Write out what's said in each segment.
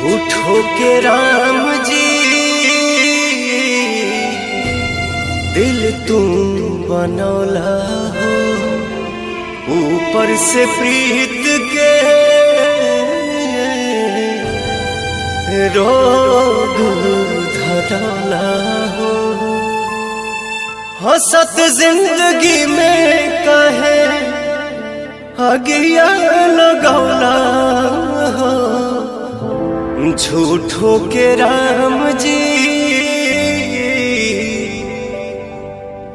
झूठो के राम जी दिल तुम बनौला हो, ऊपर से प्रीत के रोग धरौला हो। हंसत जिंदगी में कहे अगिया लगौला हो, झूठो के राम जी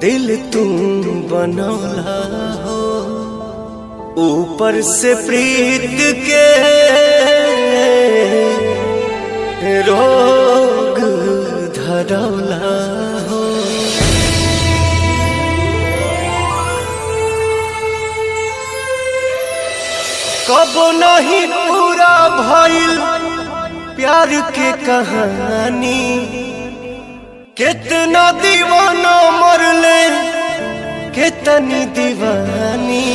दिल तुम बनौला हो, ऊपर से प्रीत के रोग धरौला हो। कबो नहीं पूरा भइल प्यार के कहानी, कितना दीवाना मरले कितनी दीवानी।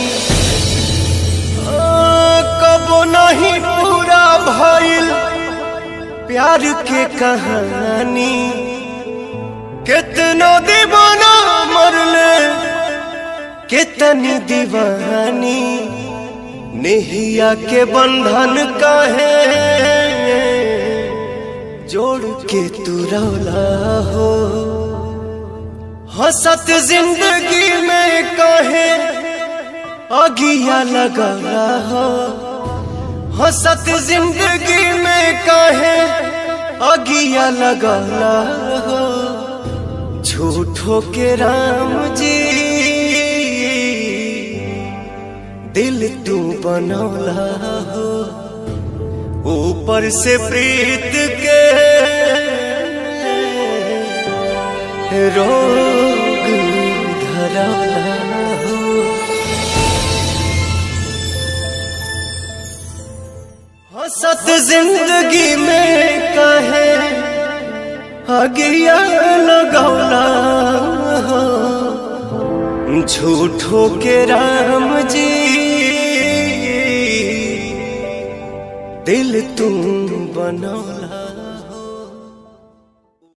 कबो नहीं पूरा भइल प्यार के कहानी, कितना दीवाना मरले कितनी दीवानी। नेहिया के बंधन काहे जोड़ के तू रौला हो, हंसत जिंदगी में काहे अगिया लगौला हो। हंसत जिंदगी में काहे अगिया लगौला हो, झूठो के राम जी दिल तू बनौला हो, ऊपर से प्रीत के रोग धरौला हो। हंसत जिंदगी में कहे अगिया लगौला हो, झूठो के राम जी दिल तुम बनौला।